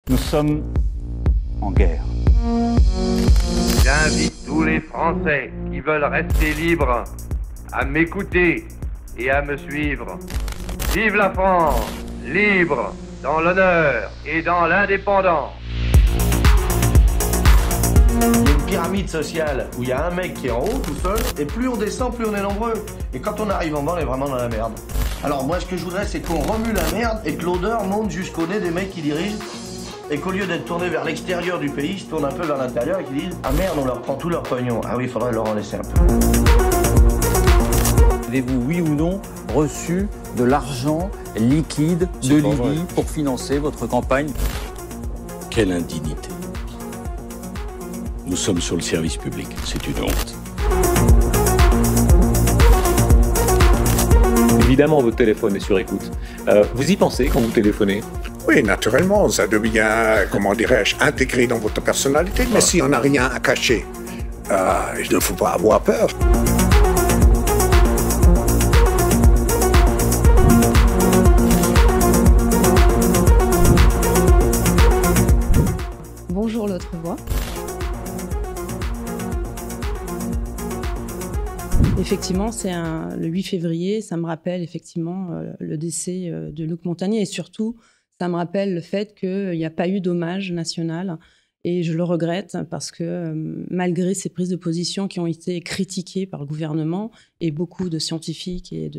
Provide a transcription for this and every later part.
Nous sommes en guerre. J'invite tous les Français qui veulent rester libres à m'écouter et à me suivre. Vive la France, libre, dans l'honneur et dans l'indépendance. Il y a une pyramide sociale où il y a un mec qui est en haut tout seul, et plus on descend, plus on est nombreux. Et quand on arrive en bas, on est vraiment dans la merde. Alors moi, ce que je voudrais, c'est qu'on remue la merde et que l'odeur monte jusqu'au nez des mecs qui dirigent, et qu'au lieu d'être tournés vers l'extérieur du pays, ils se tournent un peu vers l'intérieur et qu'ils disent « Ah merde, on leur prend tout leur pognon. Ah oui, il faudrait leur en laisser un peu. » Avez-vous, oui ou non, reçu de l'argent liquide de Libye pour financer votre campagne? Quelle indignité. Nous sommes sur le service public, c'est une honte. Évidemment, votre téléphone est sur écoute. Vous y pensez quand vous téléphonez? Oui, naturellement, ça devient, comment dirais-je, intégré dans votre personnalité. Mais si on n'a rien à cacher, il ne faut pas avoir peur. Bonjour l'autre voix. Effectivement, c'est le 8 février, ça me rappelle effectivement le décès de Luc Montagnier et surtout, ça me rappelle le fait qu'il n'y a pas eu d'hommage national et je le regrette parce que malgré ces prises de position qui ont été critiquées par le gouvernement et beaucoup de scientifiques et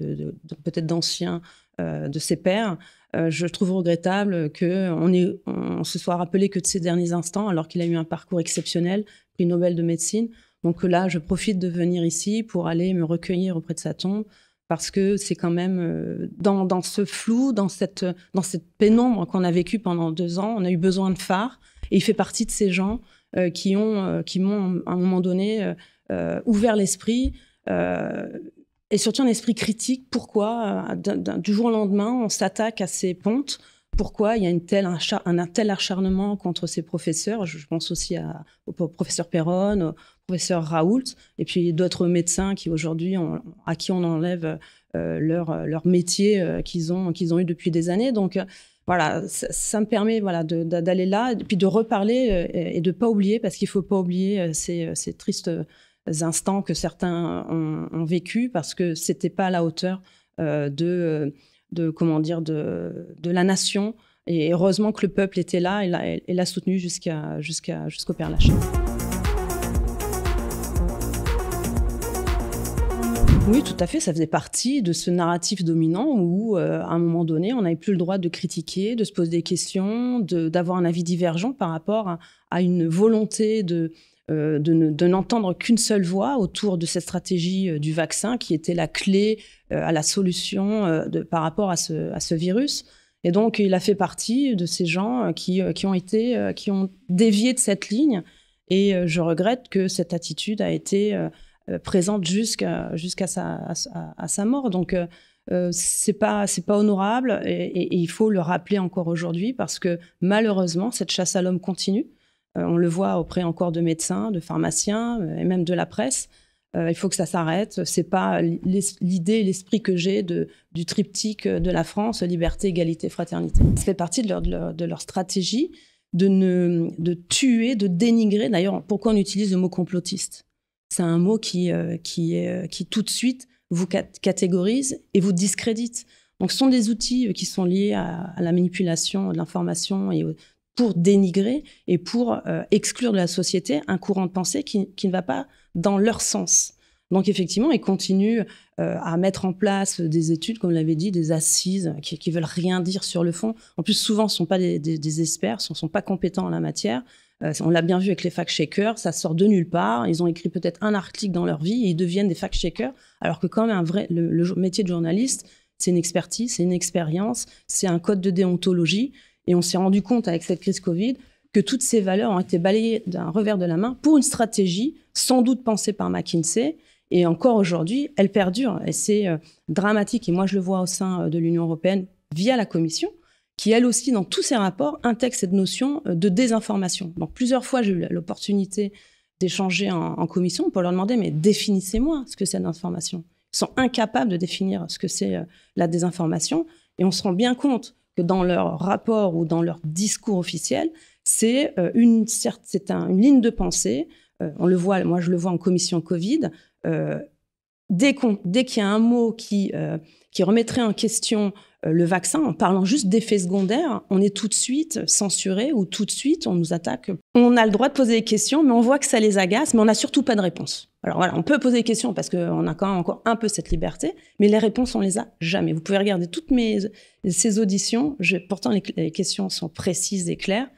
peut-être d'anciens de ses pairs, je trouve regrettable qu'on se soit rappelé que de ces derniers instants alors qu'il a eu un parcours exceptionnel, prix Nobel de médecine. Donc là, je profite de venir ici pour aller me recueillir auprès de sa tombe parce que c'est quand même dans ce flou, dans cette pénombre qu'on a vécue pendant 2 ans, on a eu besoin de phare. Et il fait partie de ces gens qui m'ont, à un moment donné, ouvert l'esprit et surtout un esprit critique. Pourquoi, du jour au lendemain, on s'attaque à ces pontes? Pourquoi il y a un tel acharnement contre ces professeurs? Je pense aussi au professeur Perron, au professeur Raoult, et puis d'autres médecins qui aujourd'hui, à qui on enlève leur métier qu'ils ont eu depuis des années. Donc voilà, ça me permet d'aller là, et puis de reparler et de ne pas oublier, parce qu'il ne faut pas oublier ces tristes instants que certains ont vécu, parce que ce n'était pas à la hauteur de la nation. Et heureusement que le peuple était là et l'a soutenu jusqu'au Père Lachaise. Oui, tout à fait. Ça faisait partie de ce narratif dominant où, à un moment donné, on n'avait plus le droit de critiquer, de se poser des questions, d'avoir un avis divergent par rapport à une volonté de n'entendre qu'une seule voix autour de cette stratégie du vaccin qui était la clé à la solution par rapport à ce virus. Et donc, il a fait partie de ces gens qui ont dévié de cette ligne. Et je regrette que cette attitude a été présente jusqu'à sa mort. Donc, c'est pas honorable et il faut le rappeler encore aujourd'hui parce que malheureusement, cette chasse à l'homme continue. On le voit auprès encore de médecins, de pharmaciens et même de la presse. Il faut que ça s'arrête. C'est pas l'idée, l'esprit que j'ai du triptyque de la France, liberté, égalité, fraternité. Ça fait partie de leur stratégie de tuer, de dénigrer. D'ailleurs, pourquoi on utilise le mot complotiste? C'est un mot qui tout de suite vous catégorise et vous discrédite. Donc, ce sont des outils qui sont liés à la manipulation de l'information et pour dénigrer et pour exclure de la société un courant de pensée qui ne va pas dans leur sens. Donc effectivement, ils continuent à mettre en place des études, comme l'avait dit, des assises qui veulent rien dire sur le fond. En plus, souvent, ce ne sont pas des experts, ne sont pas compétents en la matière. On l'a bien vu avec les fact-checkers, ça sort de nulle part. Ils ont écrit peut-être un article dans leur vie et ils deviennent des fact-checkers, alors que quand même, le métier de journaliste, c'est une expertise, c'est une expérience, c'est un code de déontologie. Et on s'est rendu compte avec cette crise Covid que toutes ces valeurs ont été balayées d'un revers de la main pour une stratégie sans doute pensée par McKinsey. Et encore aujourd'hui, elle perdure. Et c'est dramatique. Et moi, je le vois au sein de l'Union européenne via la Commission, qui, elle aussi, dans tous ses rapports, intègre cette notion de désinformation. Donc, plusieurs fois, j'ai eu l'opportunité d'échanger en commission pour leur demander « mais définissez-moi ce que c'est l'information ». Ils sont incapables de définir ce que c'est la désinformation. Et on se rend bien compte que dans leur rapport ou dans leur discours officiel, c'est une ligne de pensée. On le voit, moi je le vois en commission Covid. Dès qu'il y a un mot qui remettrait en question le vaccin, en parlant juste d'effets secondaires, on est tout de suite censuré ou tout de suite on nous attaque. On a le droit de poser des questions, mais on voit que ça les agace, mais on n'a surtout pas de réponse. Alors voilà, on peut poser des questions parce qu'on a quand même encore un peu cette liberté, mais les réponses, on les a jamais. Vous pouvez regarder toutes ces auditions, pourtant les questions sont précises et claires,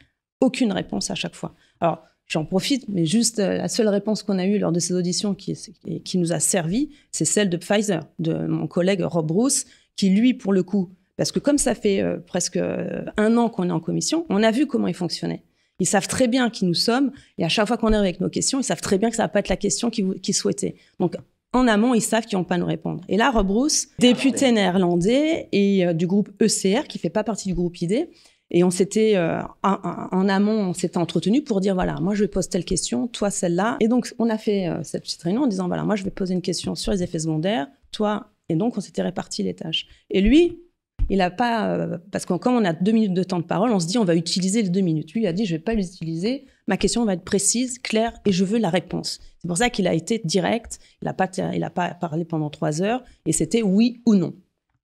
aucune réponse à chaque fois. Alors, j'en profite, mais juste la seule réponse qu'on a eue lors de ces auditions qui nous a servi, c'est celle de Pfizer, de mon collègue Rob Bruce, qui lui, pour le coup, parce que comme ça fait presque 1 an qu'on est en commission, on a vu comment ils fonctionnaient. Ils savent très bien qui nous sommes, et à chaque fois qu'on est avec nos questions, ils savent très bien que ça ne va pas être la question qu'ils souhaitaient. Donc, en amont, ils savent qu'ils ne vont pas nous répondre. Et là, Rob Bruce, député néerlandais et du groupe ECR, qui ne fait pas partie du groupe ID, et on s'était, en amont, on s'était entretenu pour dire, voilà, moi je vais poser telle question, toi celle-là. Et donc, on a fait cette petite réunion en disant, voilà, moi je vais poser une question sur les effets secondaires, toi. Et donc, on s'était réparti les tâches. Et lui, il n'a pas, parce que comme on a 2 minutes de temps de parole, on se dit, on va utiliser les 2 minutes. Lui, il a dit, je ne vais pas les utiliser, ma question va être précise, claire, et je veux la réponse. C'est pour ça qu'il a été direct, il n'a pas parlé pendant 3 heures, et c'était oui ou non.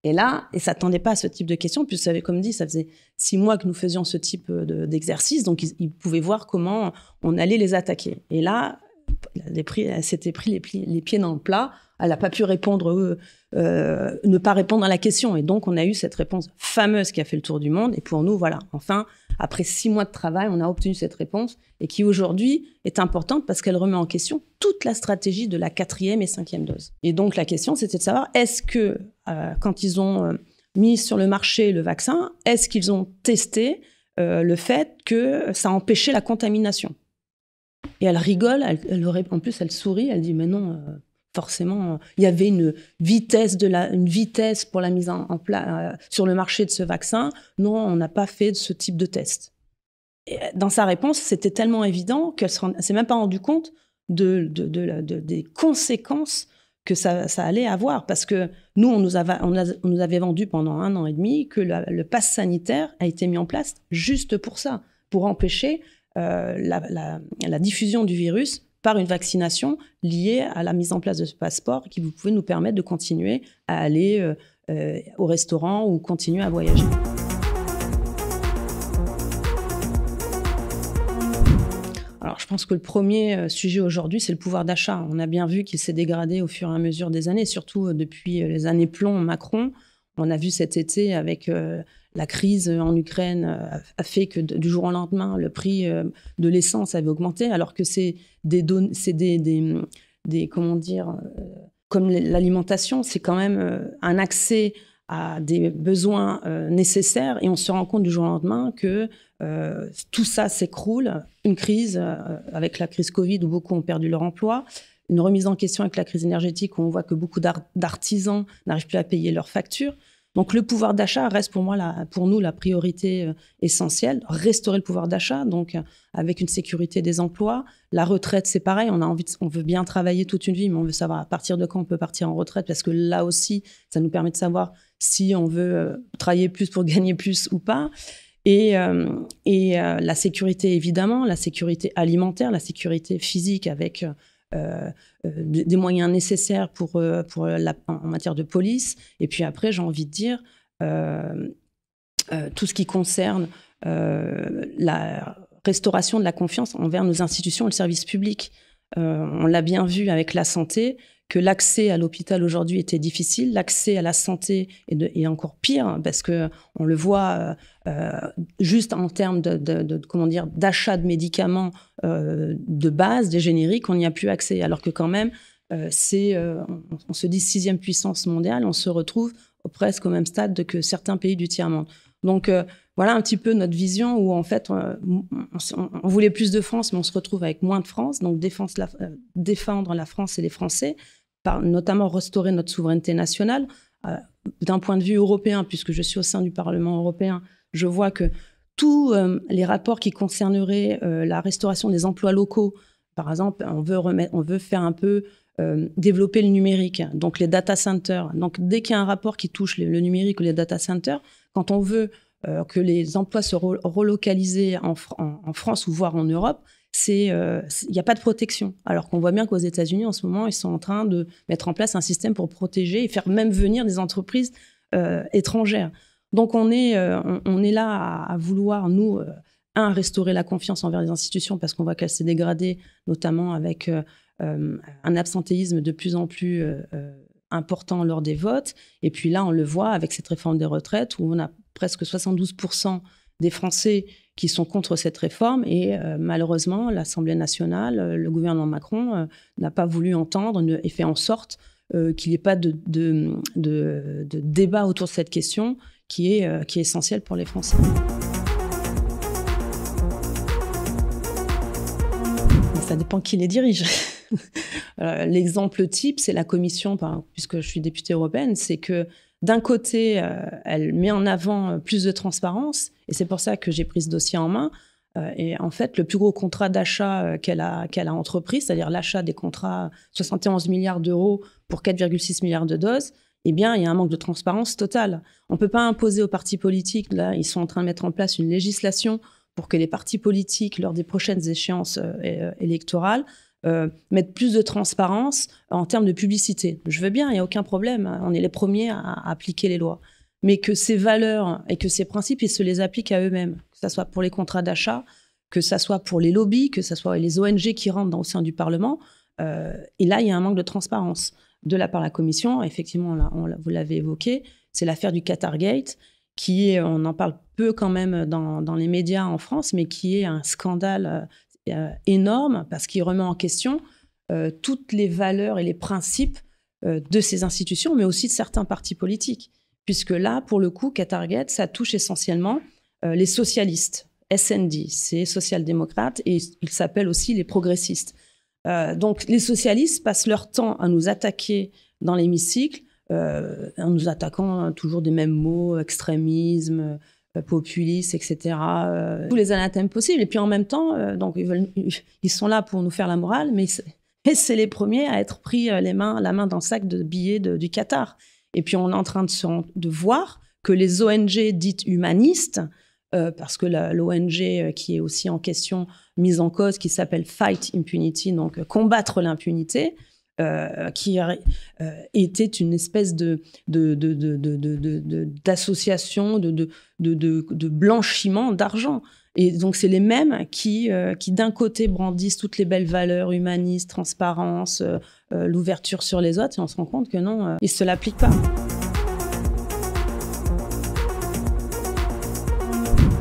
Et là, il ne s'attendait pas à ce type de questions, puis vous savez, comme dit, ça faisait 6 mois que nous faisions ce type d'exercice, donc ils pouvaient voir comment on allait les attaquer. Et là, elle s'était pris les pieds dans le plat, elle n'a pas pu répondre, ne pas répondre à la question. Et donc, on a eu cette réponse fameuse qui a fait le tour du monde. Et pour nous, voilà, enfin, après 6 mois de travail, on a obtenu cette réponse et qui aujourd'hui est importante parce qu'elle remet en question toute la stratégie de la 4e et 5e dose. Et donc, la question, c'était de savoir, est-ce que, quand ils ont mis sur le marché le vaccin, est-ce qu'ils ont testé le fait que ça empêchait la contamination? Et elle rigole, en plus, elle sourit, elle dit, mais non... forcément, il y avait une vitesse pour la mise en place sur le marché de ce vaccin. Non, on n'a pas fait ce type de test. Et dans sa réponse, c'était tellement évident qu'elle ne s'est même pas rendue compte des conséquences que ça allait avoir. Parce que nous, on nous avait vendu pendant 1 an et demi que le pass sanitaire a été mis en place juste pour ça, pour empêcher la diffusion du virus par une vaccination liée à la mise en place de ce passeport qui pouvait nous permettre de continuer à aller au restaurant ou continuer à voyager. Alors, je pense que le premier sujet aujourd'hui, c'est le pouvoir d'achat. On a bien vu qu'il s'est dégradé au fur et à mesure des années, surtout depuis les années plomb Macron. On a vu cet été avec la crise en Ukraine a fait que du jour au lendemain, le prix de l'essence avait augmenté, alors que c'est comment dire, comme l'alimentation, c'est quand même un accès à des besoins nécessaires, et on se rend compte du jour au lendemain que tout ça s'écroule. Une crise avec la crise Covid où beaucoup ont perdu leur emploi, une remise en question avec la crise énergétique où on voit que beaucoup d'artisans n'arrivent plus à payer leurs factures. Donc le pouvoir d'achat reste pour nous la priorité essentielle. Restaurer le pouvoir d'achat, donc avec une sécurité des emplois. La retraite, c'est pareil, on veut bien travailler toute une vie, mais on veut savoir à partir de quand on peut partir en retraite, parce que là aussi, ça nous permet de savoir si on veut travailler plus pour gagner plus ou pas. Et la sécurité, évidemment, la sécurité alimentaire, la sécurité physique avec... des moyens nécessaires en matière de police. Et puis après, j'ai envie de dire tout ce qui concerne la restauration de la confiance envers nos institutions et le service public. On l'a bien vu avec la santé, que l'accès à l'hôpital aujourd'hui était difficile, l'accès à la santé est encore pire, parce qu'on le voit juste en termes d'achat de médicaments de base, des génériques, on n'y a plus accès. Alors que quand même, on se dit 6e puissance mondiale, on se retrouve presque au même stade que certains pays du tiers-monde. Donc voilà un petit peu notre vision où en fait on voulait plus de France, mais on se retrouve avec moins de France. Donc défendre la France et les Français, notamment restaurer notre souveraineté nationale. D'un point de vue européen, puisque je suis au sein du Parlement européen, je vois que tous les rapports qui concerneraient la restauration des emplois locaux, par exemple, on veut faire un peu développer le numérique, donc les data centers. Donc dès qu'il y a un rapport qui touche le numérique ou les data centers, quand on veut que les emplois soient relocalisés en France ou voire en Europe, il n'y a pas de protection. Alors qu'on voit bien qu'aux États-Unis, en ce moment, ils sont en train de mettre en place un système pour protéger et faire même venir des entreprises étrangères. Donc on est là à vouloir, nous, restaurer la confiance envers les institutions parce qu'on voit qu'elle s'est dégradée, notamment avec un absentéisme de plus en plus important lors des votes. Et puis là, on le voit avec cette réforme des retraites où on a presque 72% des Français qui sont contre cette réforme. Et malheureusement, l'Assemblée nationale, le gouvernement Macron n'a pas voulu entendre et fait en sorte qu'il n'y ait pas de débat autour de cette question qui est essentielle pour les Français. Mais ça dépend qui les dirige. L'exemple type, c'est la Commission, puisque je suis députée européenne, c'est que d'un côté, elle met en avant plus de transparence, et c'est pour ça que j'ai pris ce dossier en main. Et en fait, le plus gros contrat d'achat qu'elle a entrepris, c'est-à-dire l'achat des contrats 71 milliards d'euros pour 4,6 milliards de doses, eh bien, il y a un manque de transparence totale. On ne peut pas imposer aux partis politiques, là, ils sont en train de mettre en place une législation pour que les partis politiques, lors des prochaines échéances électorales, mettre plus de transparence en termes de publicité. Je veux bien, il n'y a aucun problème. On est les premiers à appliquer les lois. Mais que ces valeurs et que ces principes, ils se les appliquent à eux-mêmes. Que ce soit pour les contrats d'achat, que ce soit pour les lobbies, que ce soit les ONG qui rentrent au sein du Parlement. Et là, il y a un manque de transparence de la part de la Commission. Effectivement, vous l'avez évoqué, c'est l'affaire du Qatargate, on en parle peu quand même dans les médias en France, mais qui est un scandale énorme parce qu'il remet en question toutes les valeurs et les principes de ces institutions, mais aussi de certains partis politiques. Puisque là, pour le coup, Qatargate, ça touche essentiellement les socialistes. SND, c'est social-démocrate, et ils s'appellent aussi les progressistes. Donc les socialistes passent leur temps à nous attaquer dans l'hémicycle, en nous attaquant toujours des mêmes mots, extrémisme, populisme, etc. Tous les anathèmes possibles. Et puis en même temps, donc ils sont là pour nous faire la morale, mais c'est les premiers à être pris la main dans le sac de billets du Qatar. Et puis on est en train de voir que les ONG dites humanistes, parce que l'ONG qui est aussi en question, mise en cause, qui s'appelle Fight Impunity, donc combattre l'impunité, qui était une espèce d'association de blanchiment d'argent. Et donc c'est les mêmes qui d'un côté brandissent toutes les belles valeurs humanistes, transparence, l'ouverture sur les autres, et on se rend compte que non, ils ne se l'appliquent pas.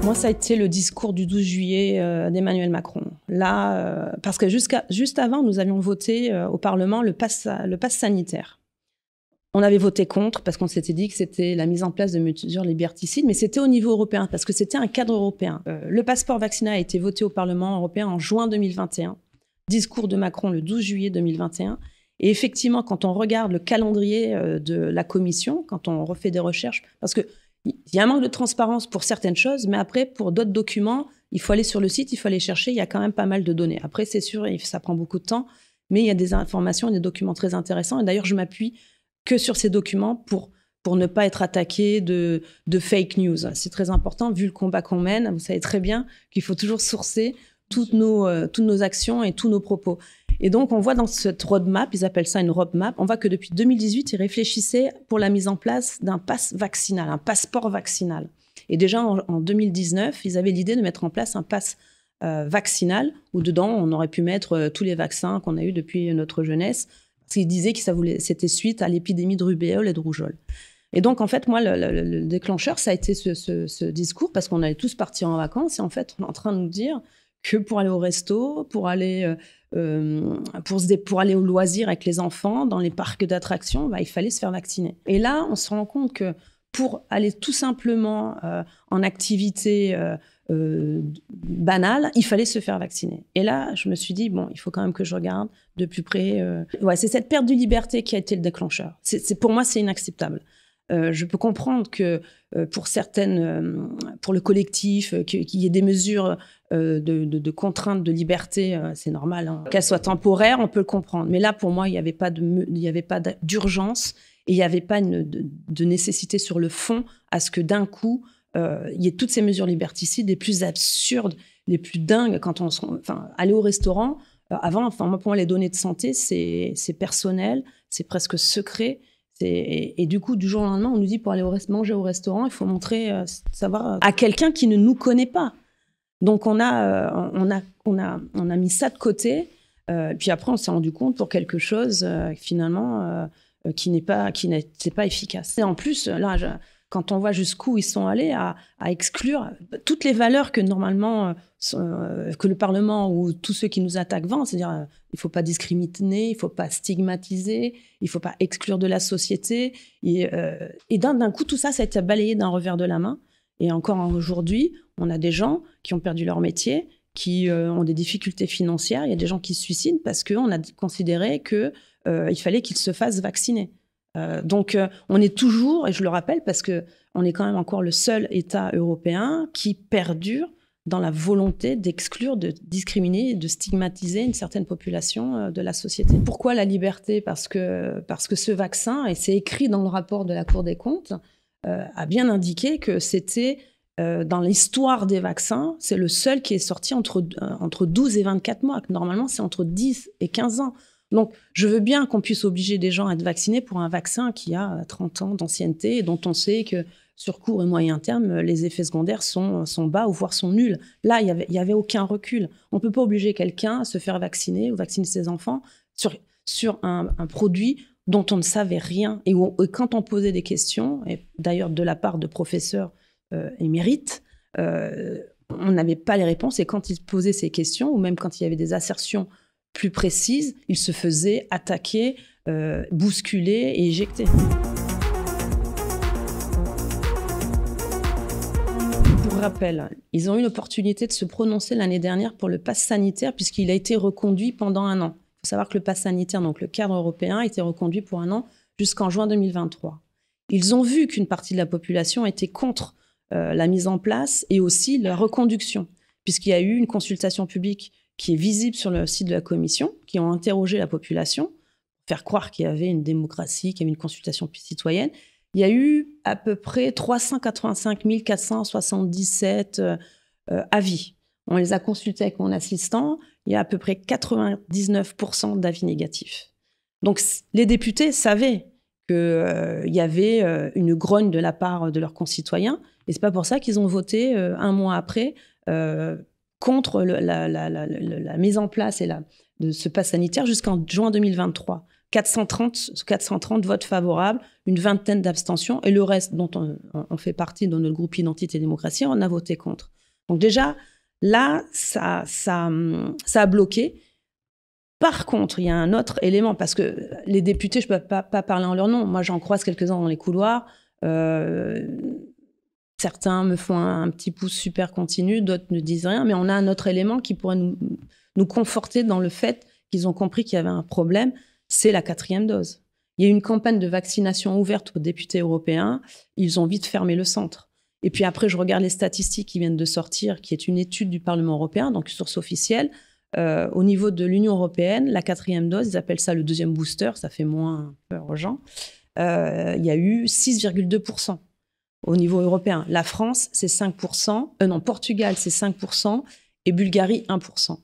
Moi, ça a été le discours du 12 juillet d'Emmanuel Macron. Là, parce que juste avant, nous avions voté au Parlement le pass sanitaire. On avait voté contre parce qu'on s'était dit que c'était la mise en place de mesures liberticides, mais c'était au niveau européen parce que c'était un cadre européen. Le passeport vaccinal a été voté au Parlement européen en juin 2021. Discours de Macron le 12 juillet 2021. Et effectivement, quand on regarde le calendrier de la Commission, quand on refait des recherches, parce que il y a un manque de transparence pour certaines choses, mais après, pour d'autres documents, il faut aller sur le site, il faut aller chercher, il y a quand même pas mal de données. Après, c'est sûr, ça prend beaucoup de temps, mais il y a des informations et des documents très intéressants. Et d'ailleurs, je m'appuie que sur ces documents pour ne pas être attaqué de fake news. C'est très important, vu le combat qu'on mène. Vous savez très bien qu'il faut toujours sourcer toutes nos actions et tous nos propos. Et donc, on voit dans cette roadmap, ils appellent ça une roadmap, on voit que depuis 2018, ils réfléchissaient pour la mise en place d'un pass vaccinal, un passeport vaccinal. Et déjà, en 2019, ils avaient l'idée de mettre en place un pass vaccinal, où dedans, on aurait pu mettre tous les vaccins qu'on a eus depuis notre jeunesse, parce qu'ils disaient que c'était suite à l'épidémie de rubéole et de rougeole. Et donc, en fait, moi, le déclencheur, ça a été ce discours, parce qu'on allait tous partir en vacances, et en fait, on est en train de nous dire que pour aller au resto, pour aller au loisir avec les enfants, dans les parcs d'attractions, il fallait se faire vacciner. Et là, on se rend compte que pour aller tout simplement en activité banale, il fallait se faire vacciner. Et là, je me suis dit, bon, il faut quand même que je regarde de plus près. C'est cette perte de liberté qui a été le déclencheur. Pour moi, c'est inacceptable. Je peux comprendre que pour le collectif, qu'il y ait des mesures de contrainte de liberté, c'est normal, hein. Qu'elles soient temporaires, on peut le comprendre. Mais là, pour moi, il n'y avait pas d'urgence et il n'y avait pas de nécessité sur le fond à ce que d'un coup, il y ait toutes ces mesures liberticides les plus absurdes, les plus dingues. Quand aller au restaurant, avant, moi, pour moi, les données de santé, c'est personnel, c'est presque secret. Et du coup, du jour au lendemain, on nous dit pour aller manger au restaurant, il faut montrer, savoir à quelqu'un qui ne nous connaît pas. Donc, on a mis ça de côté. Puis après, on s'est rendu compte pour quelque chose, finalement, qui n'était pas efficace. Et en plus, là, quand on voit jusqu'où ils sont allés à exclure toutes les valeurs que normalement que le Parlement ou tous ceux qui nous attaquent vendent, c'est-à-dire il ne faut pas discriminer, il ne faut pas stigmatiser, il ne faut pas exclure de la société. Et d'un coup, tout ça, ça a été balayé d'un revers de la main. Et encore aujourd'hui, on a des gens qui ont perdu leur métier, qui ont des difficultés financières. Il y a des gens qui se suicident parce qu'on a considéré qu'il fallait qu'ils se fassent vacciner. Donc, on est toujours, et je le rappelle parce qu'on est quand même encore le seul État européen qui perdure dans la volonté d'exclure, de discriminer, de stigmatiser une certaine population de la société. Pourquoi la liberté ? Parce que ce vaccin, et c'est écrit dans le rapport de la Cour des comptes, a bien indiqué que c'était, dans l'histoire des vaccins, c'est le seul qui est sorti entre 12 et 24 mois. Normalement, c'est entre 10 et 15 ans. Donc, je veux bien qu'on puisse obliger des gens à être vaccinés pour un vaccin qui a 30 ans d'ancienneté et dont on sait que sur court et moyen terme, les effets secondaires sont bas ou voire sont nuls. Là, il y avait aucun recul. On ne peut pas obliger quelqu'un à se faire vacciner ou vacciner ses enfants sur un produit dont on ne savait rien. Et quand on posait des questions, et d'ailleurs de la part de professeurs émérites, on n'avait pas les réponses. Et quand ils posaient ces questions, ou même quand il y avait des assertions plus précises, ils se faisaient attaquer, bousculer et éjecter. Pour rappel, ils ont eu l'opportunité de se prononcer l'année dernière pour le pass sanitaire puisqu'il a été reconduit pendant 1 an. Il faut savoir que le pass sanitaire, donc le cadre européen, a été reconduit pour 1 an jusqu'en juin 2023. Ils ont vu qu'une partie de la population était contre la mise en place et aussi la reconduction, puisqu'il y a eu une consultation publique qui est visible sur le site de la Commission, qui ont interrogé la population, faire croire qu'il y avait une démocratie, qu'il y avait une consultation citoyenne. Il y a eu à peu près 385 477 avis. On les a consultés avec mon assistant. Il y a à peu près 99% d'avis négatifs. Donc, les députés savaient qu'il y avait une grogne de la part de leurs concitoyens. Et ce n'est pas pour ça qu'ils ont voté 1 mois après contre la mise en place de ce pass sanitaire jusqu'en juin 2023. 430 votes favorables, une vingtaine d'abstentions, et le reste, dont on fait partie dans notre groupe Identité et Démocratie, on a voté contre. Donc déjà, là, ça a bloqué. Par contre, il y a un autre élément, parce que les députés, je ne peux pas parler en leur nom. Moi, j'en croise quelques-uns dans les couloirs. Certains me font un petit pouce super continu, d'autres ne disent rien, mais on a un autre élément qui pourrait nous conforter dans le fait qu'ils ont compris qu'il y avait un problème, c'est la 4e dose. Il y a eu une campagne de vaccination ouverte aux députés européens, ils ont vite fermé le centre. Et puis après, je regarde les statistiques qui viennent de sortir, qui est une étude du Parlement européen, donc source officielle. Au niveau de l'Union européenne, la 4e dose, ils appellent ça le 2e booster, ça fait moins peur aux gens, il y a eu 6,2%. Au niveau européen. La France, c'est 5%. Portugal, c'est 5%. Et Bulgarie, 1%.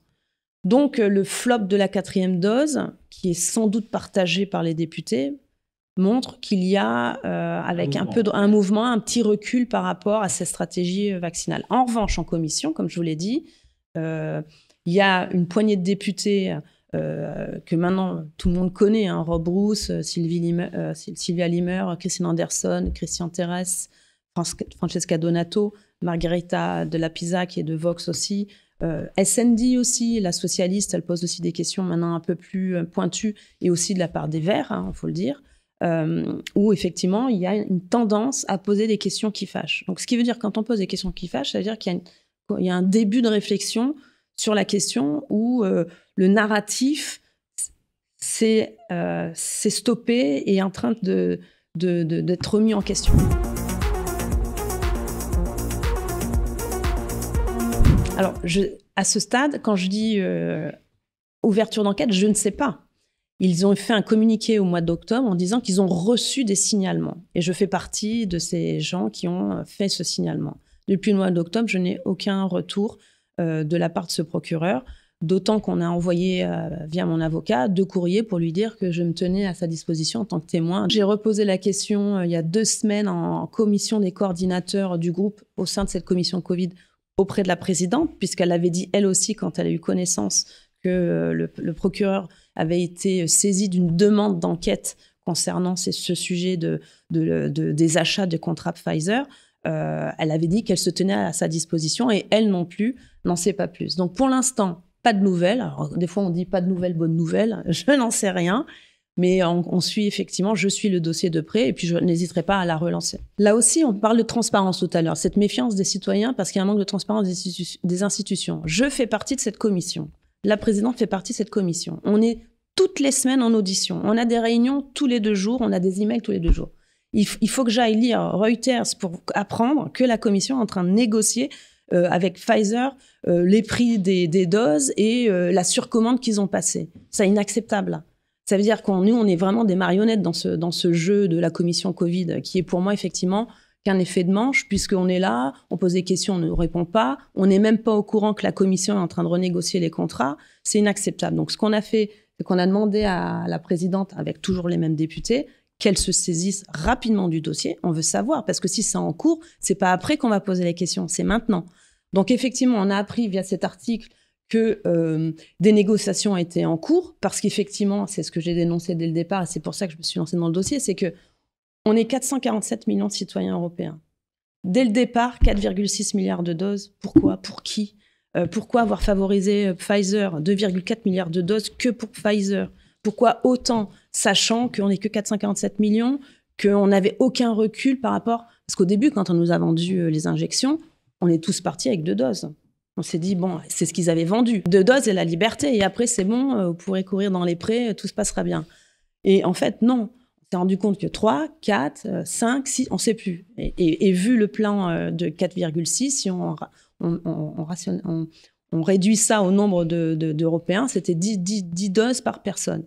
Donc, le flop de la 4e dose, qui est sans doute partagé par les députés, montre qu'il y a, avec un mouvement, un petit recul par rapport à cette stratégie vaccinale. En revanche, en commission, comme je vous l'ai dit, il y a une poignée de députés que maintenant tout le monde connaît, hein, Rob Roos, Sylvia Limer, Christine Anderson, Christian Terres, Francesca Donato, Margherita de la Pisa qui est de Vox aussi, SND aussi, la socialiste, elle pose aussi des questions maintenant un peu plus pointues et aussi de la part des Verts, il faut le dire, où effectivement il y a une tendance à poser des questions qui fâchent. Donc ce qui veut dire quand on pose des questions qui fâchent, ça veut dire qu'il y a un début de réflexion sur la question où le narratif s'est stoppé et est en train d'être remis en question. Alors, à ce stade, quand je dis ouverture d'enquête, je ne sais pas. Ils ont fait un communiqué au mois d'octobre en disant qu'ils ont reçu des signalements. Et je fais partie de ces gens qui ont fait ce signalement. Depuis le mois d'octobre, je n'ai aucun retour de la part de ce procureur, d'autant qu'on a envoyé via mon avocat 2 courriers pour lui dire que je me tenais à sa disposition en tant que témoin. J'ai reposé la question il y a 2 semaines en commission des coordinateurs du groupe au sein de cette commission Covid auprès de la présidente, puisqu'elle avait dit elle aussi quand elle a eu connaissance que le procureur avait été saisi d'une demande d'enquête concernant ce sujet des achats de contrats Pfizer. Elle avait dit qu'elle se tenait à sa disposition et elle non plus n'en sait pas plus. Donc pour l'instant, pas de nouvelles. Alors, des fois, on dit pas de nouvelles, bonnes nouvelles. Je n'en sais rien. Mais on suit effectivement, je suis le dossier de près et puis je n'hésiterai pas à la relancer. Là aussi, on parle de transparence tout à l'heure, cette méfiance des citoyens parce qu'il y a un manque de transparence des institutions. Je fais partie de cette commission. La présidente fait partie de cette commission. On est toutes les semaines en audition. On a des réunions tous les 2 jours, on a des emails tous les 2 jours. Il faut que j'aille lire Reuters pour apprendre que la commission est en train de négocier avec Pfizer les prix des doses et la surcommande qu'ils ont passée. C'est inacceptable. Ça veut dire on est vraiment des marionnettes dans ce jeu de la commission Covid, qui est pour moi effectivement qu'un effet de manche, puisqu'on est là, on pose des questions, on ne répond pas, on n'est même pas au courant que la commission est en train de renégocier les contrats. C'est inacceptable. Donc ce qu'on a fait, c'est qu'on a demandé à la présidente, avec toujours les mêmes députés, qu'elle se saisisse rapidement du dossier. On veut savoir, parce que si c'est en cours, c'est pas après qu'on va poser les questions, c'est maintenant. Donc effectivement, on a appris via cet article que des négociations étaient en cours, parce qu'effectivement, c'est ce que j'ai dénoncé dès le départ, et c'est pour ça que je me suis lancée dans le dossier, c'est que on est 447 millions de citoyens européens. Dès le départ, 4,6 milliards de doses. Pourquoi ? Pour qui ? Pourquoi avoir favorisé Pfizer, 2,4 milliards de doses que pour Pfizer ? Pourquoi autant, sachant qu'on n'est que 447 millions, qu'on n'avait aucun recul par rapport... Parce qu'au début, quand on nous a vendu les injections, on est tous partis avec 2 doses. On s'est dit, bon, c'est ce qu'ils avaient vendu. 2 doses et la liberté. Et après, c'est bon, vous pourrez courir dans les prés, tout se passera bien. Et en fait, non. On s'est rendu compte que 3, 4, 5, 6, on ne sait plus. Et vu le plan de 4,6, si on réduit ça au nombre d'Européens, c'était 10 doses par personne.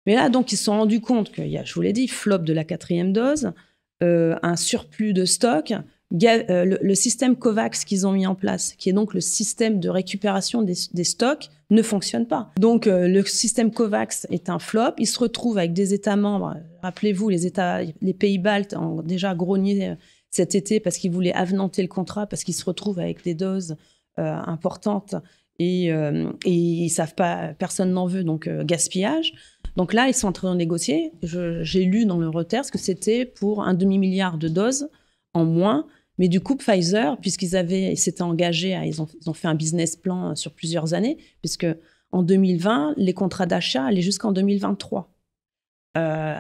Mais là, donc, ils se sont rendus compte qu'il y a, je vous l'ai dit, flop de la 4e dose, un surplus de stock. Le système COVAX qu'ils ont mis en place, qui est donc le système de récupération des stocks, ne fonctionne pas. Donc, le système COVAX est un flop. Il se retrouve avec des États membres. Rappelez-vous, les pays baltes ont déjà grogné cet été parce qu'ils voulaient avenanter le contrat, parce qu'ils se retrouvent avec des doses importantes et ils savent pas, personne n'en veut, donc gaspillage. Donc là, ils sont en train de négocier. J'ai lu dans le Reuters que c'était pour 1 demi-milliard de doses en moins. Mais du coup, Pfizer, ils s'étaient engagés, ils ont fait un business plan sur plusieurs années, puisque en 2020, les contrats d'achat allaient jusqu'en 2023.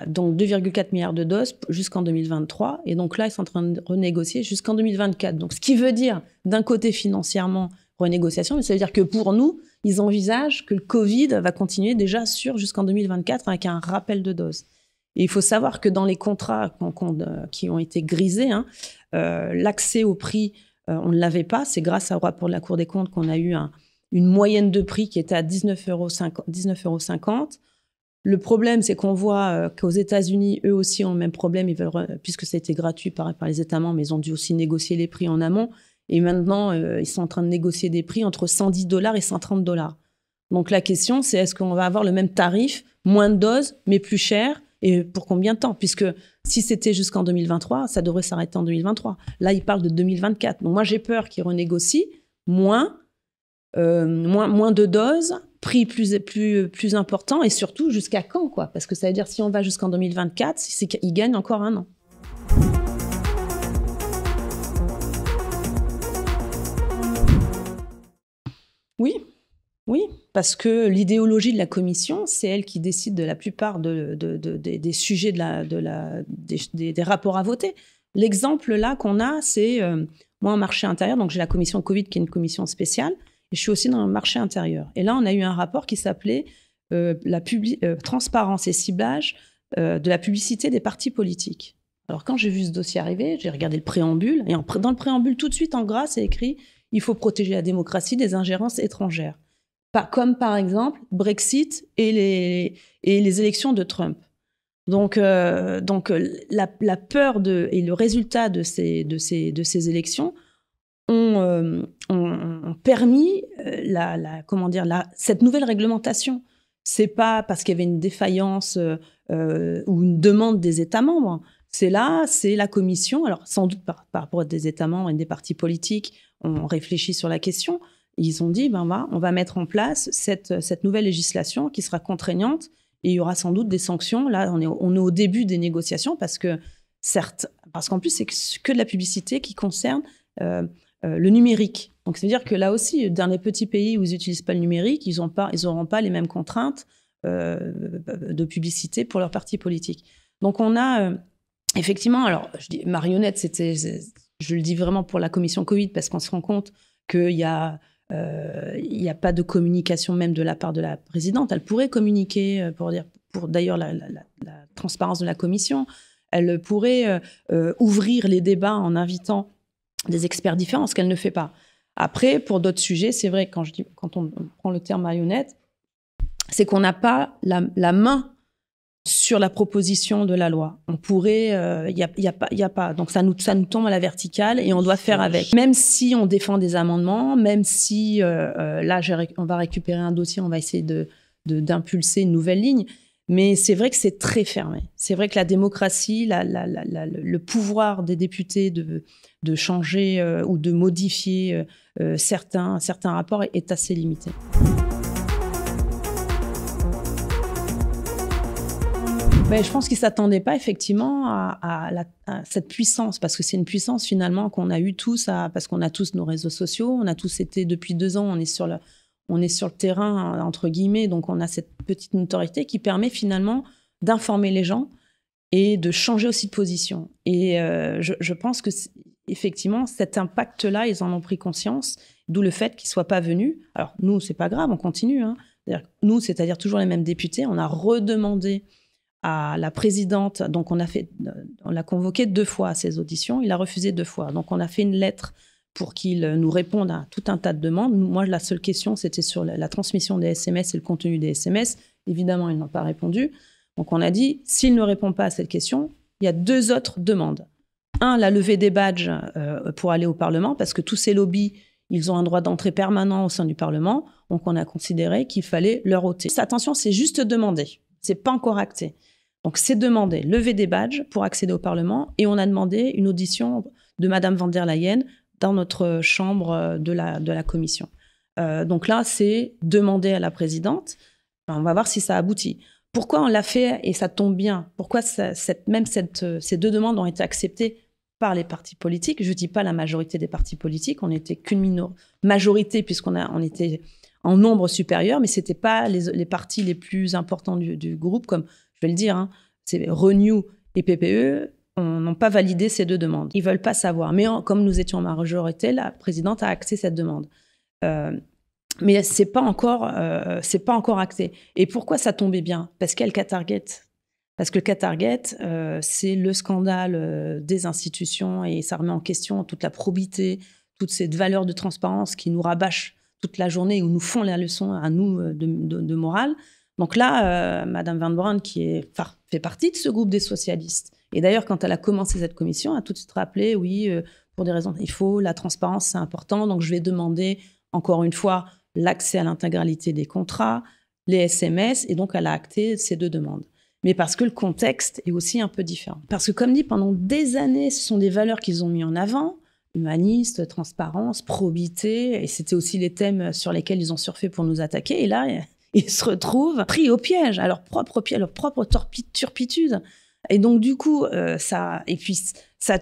Donc 2,4 milliards de doses jusqu'en 2023. Et donc là, ils sont en train de renégocier jusqu'en 2024. Donc ce qui veut dire, d'un côté financièrement, renégociation, mais ça veut dire que pour nous, ils envisagent que le Covid va continuer déjà jusqu'en 2024 avec un rappel de doses. Et il faut savoir que dans les contrats qui ont été grisés, l'accès au prix, on ne l'avait pas. C'est grâce au rapport de la Cour des comptes qu'on a eu une moyenne de prix qui était à 19,50 €. Le problème, c'est qu'on voit qu'aux États-Unis, eux aussi ont le même problème. Ils veulent, puisque ça a été gratuit par les États membres, mais ils ont dû aussi négocier les prix en amont. Et maintenant, ils sont en train de négocier des prix entre 110 $ et 130 $. Donc la question, c'est est-ce qu'on va avoir le même tarif, moins de doses, mais plus cher ? Et pour combien de temps ? Puisque si c'était jusqu'en 2023, ça devrait s'arrêter en 2023. Là, ils parlent de 2024. Donc moi, j'ai peur qu'ils renégocient moins de doses, prix plus important, et surtout jusqu'à quand, quoi ? Parce que ça veut dire si on va jusqu'en 2024, c'est qu'ils gagnent encore 1 an. Oui, parce que l'idéologie de la commission, c'est elle qui décide de la plupart des sujets des rapports à voter. L'exemple là qu'on a, c'est moi en marché intérieur, donc j'ai la commission Covid qui est une commission spéciale, et je suis aussi dans le marché intérieur. Et là, on a eu un rapport qui s'appelait transparence et ciblage de la publicité des partis politiques. Alors quand j'ai vu ce dossier arriver, j'ai regardé le préambule, et dans le préambule, tout de suite en gras, c'est écrit « Il faut protéger la démocratie des ingérences étrangères ». Comme par exemple Brexit et les élections de Trump. Donc la peur et le résultat de ces élections ont permis cette nouvelle réglementation. C'est pas parce qu'il y avait une défaillance ou une demande des États membres. C'est la Commission, alors sans doute par rapport à des États membres et des partis politiques, ont réfléchi sur la question. Ils ont dit, on va mettre en place cette nouvelle législation qui sera contraignante et il y aura sans doute des sanctions. Là, on est au début des négociations parce qu'en plus, c'est que de la publicité qui concerne le numérique. Donc, c'est-à-dire que là aussi, dans les petits pays où ils n'utilisent pas le numérique, ils n'auront pas les mêmes contraintes de publicité pour leurs partis politiques. Donc, on a effectivement, alors, je dis marionnette, je le dis vraiment pour la commission Covid parce qu'on se rend compte qu'il y a pas de communication même de la part de la présidente. Elle pourrait communiquer pour d'ailleurs la transparence de la commission. Elle pourrait ouvrir les débats en invitant des experts différents, ce qu'elle ne fait pas. Après, pour d'autres sujets, c'est vrai, quand on prend le terme marionnette, c'est qu'on n'a pas la main sur la proposition de la loi. On pourrait... y a pas. Donc, ça nous tombe à la verticale et on doit faire avec. Même si on défend des amendements, même si, là, on va récupérer un dossier, on va essayer d'impulser une nouvelle ligne, mais c'est vrai que c'est très fermé. C'est vrai que la démocratie, le pouvoir des députés de changer ou de modifier certains rapports est assez limité. Mais je pense qu'ils ne s'attendaient pas effectivement à cette puissance, parce que c'est une puissance finalement qu'on a eu tous, parce qu'on a tous nos réseaux sociaux, on a tous été depuis 2 ans, on est sur le terrain, entre guillemets, donc on a cette petite notoriété qui permet finalement d'informer les gens et de changer aussi de position. Et je pense que effectivement, cet impact-là, ils en ont pris conscience, d'où le fait qu'ils ne soient pas venus. Alors nous, c'est pas grave, on continue. Nous, c'est-à-dire toujours les mêmes députés, on a redemandé à la présidente, donc on l'a convoqué 2 fois à ces auditions, il a refusé 2 fois. Donc on a fait une lettre pour qu'il nous réponde à tout un tas de demandes. Moi, la seule question, c'était sur la transmission des SMS et le contenu des SMS. Évidemment, ils n'ont pas répondu. Donc on a dit, s'il ne répond pas à cette question, il y a 2 autres demandes. 1, la levée des badges pour aller au Parlement, parce que tous ces lobbies, ils ont un droit d'entrée permanent au sein du Parlement. Donc on a considéré qu'il fallait leur ôter. Attention, c'est juste demandé. C'est pas encore acté. Donc, c'est demandé, lever des badges pour accéder au Parlement. Et on a demandé une audition de Madame van der Leyen dans notre chambre de la commission. Donc là, c'est demander à la présidente. On va voir si ça aboutit. Pourquoi on l'a fait et ça tombe bien? Pourquoi ces 2 demandes ont été acceptées par les partis politiques? Je ne dis pas la majorité des partis politiques. On n'était qu'une majorité puisqu'on était en nombre supérieur, mais ce n'étaient pas les partis les plus importants du groupe, comme je vais le dire, c'est Renew et PPE, n'ont pas validé ces 2 demandes. Ils ne veulent pas savoir. Mais comme nous étions en majorité, la présidente a acté cette demande. Mais ce n'est pas encore acté. Et pourquoi ça tombait bien? Parce qu'il y a le Qatargate. Parce que le Qatargate, c'est le scandale des institutions et ça remet en question toute la probité, toute cette valeur de transparence qui nous rabâche toute la journée, où nous font la leçon à nous de morale. Donc là, Madame Van Braun, qui fait partie de ce groupe des socialistes, et d'ailleurs, quand elle a commencé cette commission, elle a tout de suite rappelé, oui, pour des raisons, la transparence, c'est important, donc je vais demander, encore une fois, l'accès à l'intégralité des contrats, les SMS, et donc elle a acté ces 2 demandes. Mais parce que le contexte est aussi un peu différent. Parce que, comme dit, pendant des années, ce sont des valeurs qu'ils ont mis en avant, humaniste, transparence, probité, et c'était aussi les thèmes sur lesquels ils ont surfé pour nous attaquer, et là... Ils se retrouvent pris au piège, à leur propre turpitude. Et donc, du coup, ça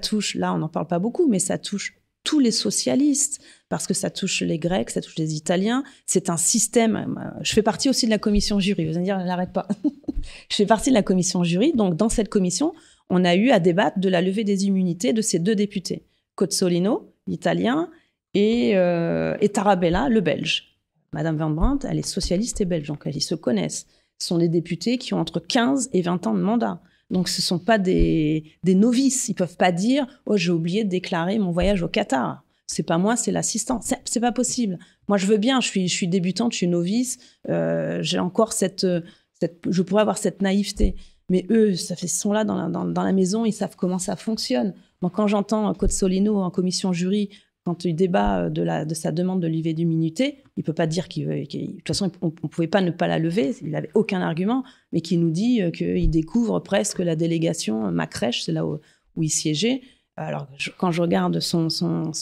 touche, là, on n'en parle pas beaucoup, mais ça touche tous les socialistes, parce que ça touche les Grecs, ça touche les Italiens. C'est un système... Je fais partie aussi de la commission jury. Vous allez me dire, elle n'arrête pas. Je fais partie de la commission jury. Donc, dans cette commission, on a eu à débattre de la levée des immunités de ces 2 députés. Cozzolino, l'italien, et Tarabella, le belge. Madame Van Brandt, elle est socialiste et belge, donc ils se connaissent. Ce sont des députés qui ont entre 15 et 20 ans de mandat. Donc ce ne sont pas des novices. Ils ne peuvent pas dire « Oh, j'ai oublié de déclarer mon voyage au Qatar. C'est pas moi, c'est l'assistant. » C'est pas possible. Moi, je veux bien, je suis débutante, je suis novice. J'ai encore je pourrais avoir cette naïveté. Mais eux, ils sont là dans la maison, ils savent comment ça fonctionne. Donc quand j'entends Cozzolino en commission jury quand il débat de sa demande de lever d'immunité, il ne peut pas dire de toute façon, on ne pouvait pas ne pas la lever, il n'avait aucun argument, mais qui nous dit qu'il découvre presque la délégation Macrèche, c'est là où il siégeait. Alors, quand je regarde son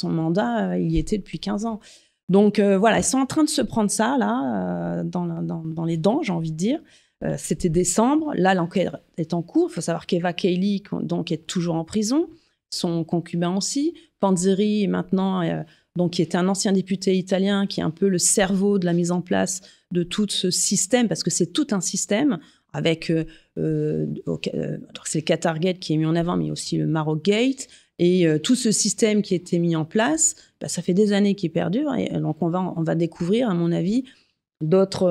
mandat, il y était depuis 15 ans. Donc, voilà, ils sont en train de se prendre ça, là, dans les dents, j'ai envie de dire. C'était décembre. Là, l'enquête est en cours. Il faut savoir qu'Eva Kaili, donc, est toujours en prison. Son concubin aussi. Panzeri, maintenant, donc, qui était un ancien député italien, qui est un peu le cerveau de la mise en place de tout ce système, parce que c'est tout un système, avec c'est le Qatar Gate qui est mis en avant, mais aussi le Maroc Gate. Et tout ce système qui a été mis en place, ça fait des années qu'il perdure. Et donc, on va découvrir, à mon avis, d'autres.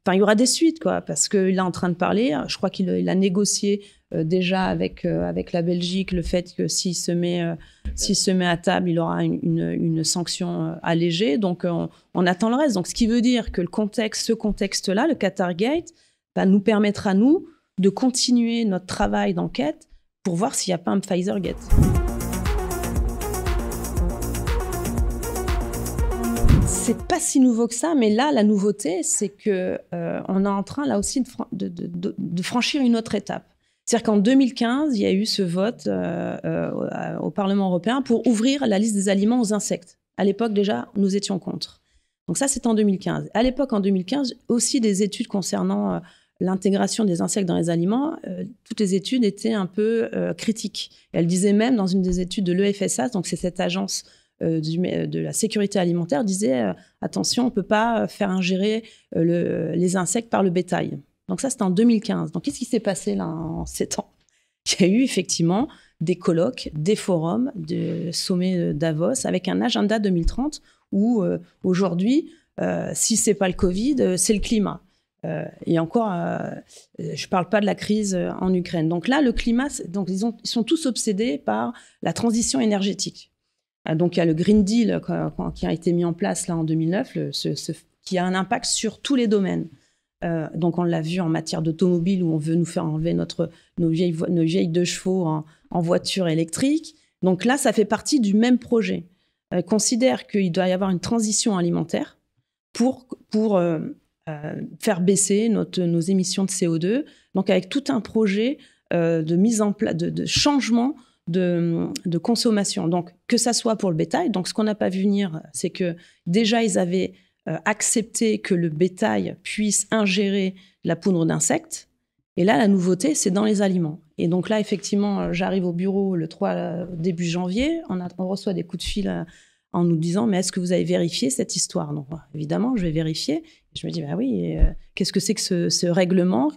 Enfin, il y aura des suites, quoi, parce qu'il est en train de parler. Je crois qu'il a négocié déjà avec la Belgique le fait que s'il se met à table, il aura une sanction allégée. Donc, on attend le reste. Donc, ce qui veut dire que ce contexte-là, le Qatar Gate, nous permettra, nous, de continuer notre travail d'enquête pour voir s'il n'y a pas un Pfizer Gate. C'est pas si nouveau que ça, mais là, la nouveauté, c'est que on est en train, là aussi, de franchir une autre étape. C'est-à-dire qu'en 2015, il y a eu ce vote au Parlement européen pour ouvrir la liste des aliments aux insectes. À l'époque, déjà, nous étions contre. Donc ça, c'est en 2015. À l'époque, en 2015, aussi des études concernant l'intégration des insectes dans les aliments, toutes les études étaient un peu critiques. Elle disait même, dans une des études de l'EFSA, donc c'est cette agence de la sécurité alimentaire, disait attention, on ne peut pas faire ingérer les insectes par le bétail. Donc ça, c'était en 2015. Donc qu'est-ce qui s'est passé là en 7 ans? Il y a eu effectivement des colloques, des forums, des sommets Davos avec un agenda 2030 où aujourd'hui, si ce n'est pas le Covid, c'est le climat. Et encore, je ne parle pas de la crise en Ukraine. Donc là, le climat, donc ils sont tous obsédés par la transition énergétique. Donc il y a le Green Deal qui a été mis en place là en 2009, qui a un impact sur tous les domaines. Donc on l'a vu en matière d'automobile où on veut nous faire enlever nos vieilles 2 chevaux en voiture électrique. Donc là, ça fait partie du même projet. Considère qu'il doit y avoir une transition alimentaire pour faire baisser nos émissions de CO2. Donc avec tout un projet de mise en place, de changement de consommation. Donc que ça soit pour le bétail. Donc ce qu'on n'a pas vu venir, c'est que déjà ils avaient accepté que le bétail puisse ingérer la poudre d'insectes. Et là, la nouveauté, c'est dans les aliments. Et donc là, effectivement, j'arrive au bureau le 3 début janvier. On reçoit des coups de fil en nous disant « Mais est-ce que vous avez vérifié cette histoire ?» Donc, évidemment, je vais vérifier. Et je me dis « Bah oui, qu'est-ce que c'est que ce règlement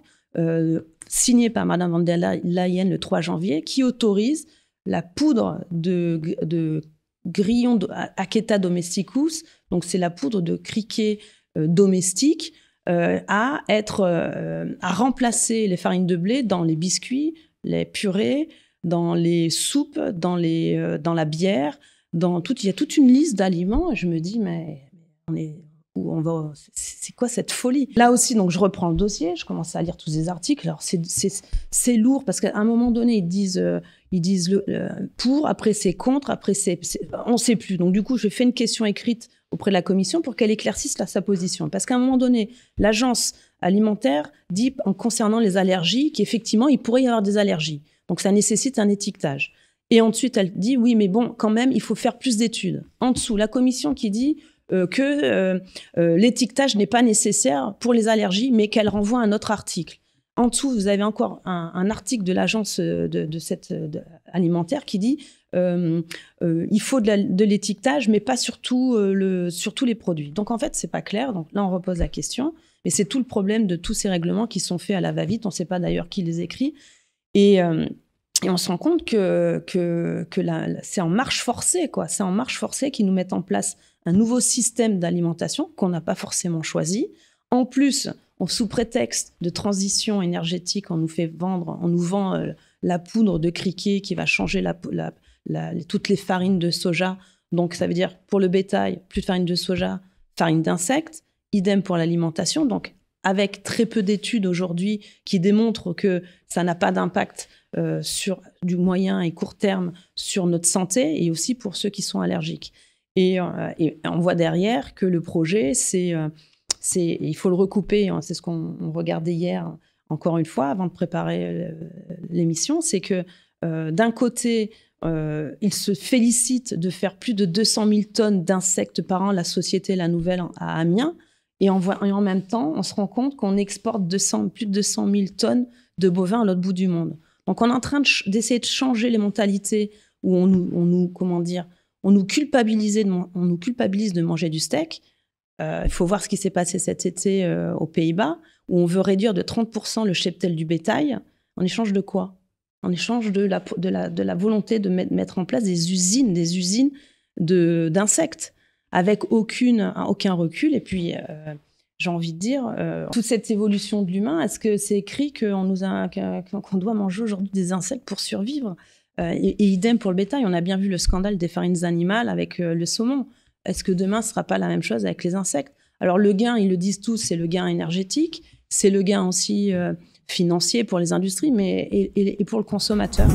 signé par Mme von der Leyen le 3 janvier qui autorise la poudre de grillon Aketa domesticus, donc c'est la poudre de criquet domestique, à remplacer les farines de blé dans les biscuits, les purées, dans les soupes, dans la bière, il y a toute une liste d'aliments. Et je me dis, mais c'est quoi cette folie? Là aussi, donc je reprends le dossier, je commence à lire tous ces articles. Alors c'est lourd parce qu'à un moment donné, ils disent pour, après c'est contre, après on ne sait plus. Donc du coup, je fais une question écrite auprès de la commission pour qu'elle éclaircisse sa position. Parce qu'à un moment donné, l'agence alimentaire dit, en concernant les allergies, qu'effectivement, il pourrait y avoir des allergies. Donc ça nécessite un étiquetage. Et ensuite, elle dit, oui, mais bon, quand même, il faut faire plus d'études. En dessous, la commission qui dit que l'étiquetage n'est pas nécessaire pour les allergies, mais qu'elle renvoie à un autre article. En dessous, vous avez encore un article de l'agence alimentaire qui dit il faut de l'étiquetage, mais pas sur tous les produits. Donc en fait, c'est pas clair. Donc là, on repose la question. Mais c'est tout le problème de tous ces règlements qui sont faits à la va-vite. On ne sait pas d'ailleurs qui les écrit. Et on se rend compte que c'est en marche forcée, quoi. C'est en marche forcée qu'ils nous mettent en place un nouveau système d'alimentation qu'on n'a pas forcément choisi. En plus, sous prétexte de transition énergétique, on nous vend la poudre de criquet qui va changer toutes les farines de soja. Donc, ça veut dire pour le bétail, plus de farine de soja, farine d'insectes. Idem pour l'alimentation. Donc, avec très peu d'études aujourd'hui qui démontrent que ça n'a pas d'impact sur du moyen et court terme sur notre santé et aussi pour ceux qui sont allergiques. Et on voit derrière que le projet, il faut le recouper, hein, c'est ce qu'on regardait hier encore une fois avant de préparer l'émission, c'est que d'un côté, il se félicite de faire plus de 200 000 tonnes d'insectes par an, la société La Nouvelle à Amiens, et en même temps, on se rend compte qu'on exporte plus de 200 000 tonnes de bovins à l'autre bout du monde. Donc on est en train d'essayer de changer les mentalités où on nous culpabilise de manger du steak. Il faut voir ce qui s'est passé cet été aux Pays-Bas, où on veut réduire de 30% le cheptel du bétail. En échange de quoi? En échange de la volonté de mettre en place des usines d'insectes, avec aucun recul. Et puis, j'ai envie de dire, toute cette évolution de l'humain, est-ce que c'est écrit qu'on doit manger aujourd'hui des insectes pour survivre? Et idem pour le bétail. On a bien vu le scandale des farines animales avec le saumon. Est-ce que demain, ce ne sera pas la même chose avec les insectes? Alors le gain, ils le disent tous, c'est le gain énergétique, c'est le gain aussi financier pour les industries, mais et pour le consommateur.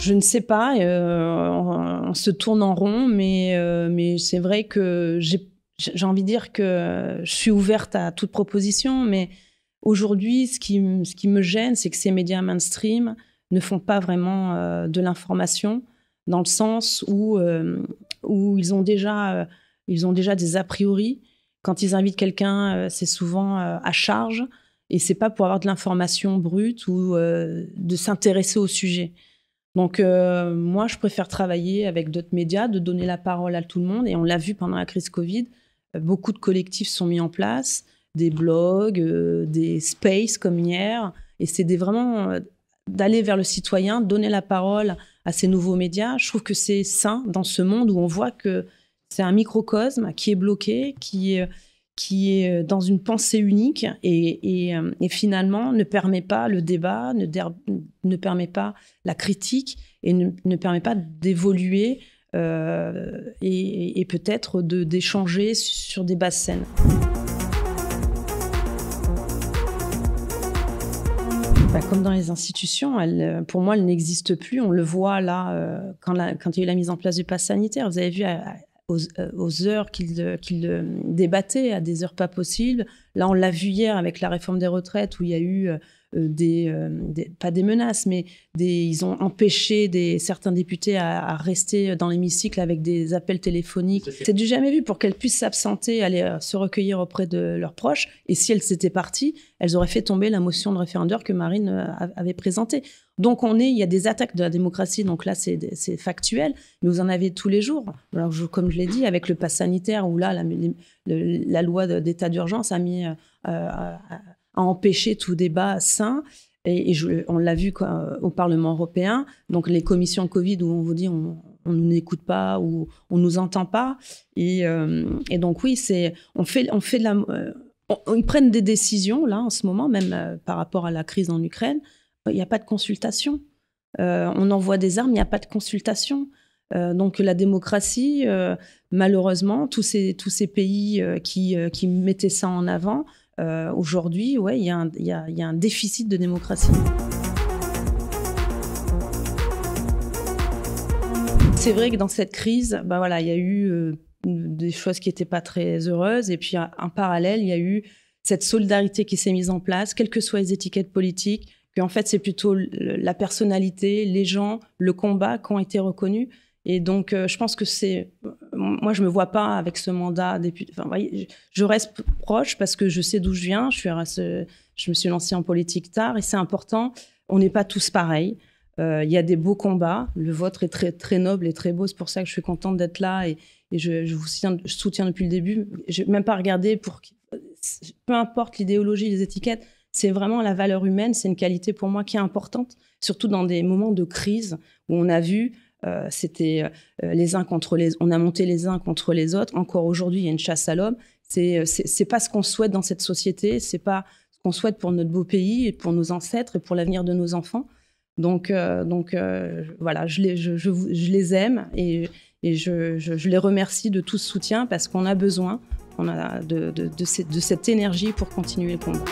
Je ne sais pas, on se tourne en rond, mais c'est vrai que j'ai envie de dire que je suis ouverte à toute proposition, mais aujourd'hui, ce qui me gêne, c'est que ces médias mainstream ne font pas vraiment de l'information, dans le sens où ils ont déjà des a priori. Quand ils invitent quelqu'un, c'est souvent à charge, et c'est pas pour avoir de l'information brute ou de s'intéresser au sujet. Donc moi, je préfère travailler avec d'autres médias, de donner la parole à tout le monde, et on l'a vu pendant la crise Covid, beaucoup de collectifs sont mis en place, des blogs, des spaces comme hier, et c'est vraiment d'aller vers le citoyen, donner la parole à ces nouveaux médias. Je trouve que c'est sain dans ce monde où on voit que c'est un microcosme qui est bloqué, qui est dans une pensée unique et finalement ne permet pas le débat, ne permet pas la critique et ne permet pas d'évoluer et peut-être d'échanger sur des bases saines. Comme dans les institutions, pour moi, elles n'existent plus. On le voit là, quand il y a eu la mise en place du pass sanitaire. Vous avez vu aux heures qu'ils débattaient, à des heures pas possibles. Là, on l'a vu hier avec la réforme des retraites, où il y a eu pas des menaces, mais ils ont empêché certains députés à rester dans l'hémicycle avec des appels téléphoniques. C'est du jamais vu, pour qu'elles puissent s'absenter, aller se recueillir auprès de leurs proches. Et si elles étaient parties, elles auraient fait tomber la motion de référendaire que Marine avait présentée. Donc il y a des attaques de la démocratie, donc là c'est factuel, mais vous en avez tous les jours. Alors comme je l'ai dit, avec le pass sanitaire, où là la loi d'état d'urgence a mis à empêcher tout débat sain, et on l'a vu au Parlement européen, donc les commissions Covid où on vous dit on ne nous écoute pas ou on ne nous entend pas, et donc oui, ils prennent des décisions là en ce moment, même par rapport à la crise en Ukraine. Il n'y a pas de consultation. On envoie des armes, il n'y a pas de consultation. Donc la démocratie, malheureusement, tous ces pays qui mettaient ça en avant, aujourd'hui, ouais, il y a un déficit de démocratie. C'est vrai que dans cette crise, il y a eu des choses qui n'étaient pas très heureuses. Et puis en parallèle, il y a eu cette solidarité qui s'est mise en place, quelles que soient les étiquettes politiques, qu'en fait, c'est plutôt la personnalité, les gens, le combat qui ont été reconnus. Et donc, je pense que moi, je ne me vois pas avec ce mandat député. Enfin, voyez, je reste proche parce que je sais d'où je viens. Je me suis lancée en politique tard et c'est important. On n'est pas tous pareils. Il y a des beaux combats. Le vôtre est très, très noble et très beau. C'est pour ça que je suis contente d'être là et je vous soutiens depuis le début. Je n'ai même pas regardé peu importe l'idéologie, les étiquettes. C'est vraiment la valeur humaine, c'est une qualité pour moi qui est importante, surtout dans des moments de crise où on a vu, c'était on a monté les uns contre les autres. Encore aujourd'hui, il y a une chasse à l'homme. C'est pas ce qu'on souhaite dans cette société, c'est pas ce qu'on souhaite pour notre beau pays et pour nos ancêtres et pour l'avenir de nos enfants. Donc voilà, je les aime et je les remercie de tout ce soutien parce qu'on a besoin de cette énergie pour continuer le combat.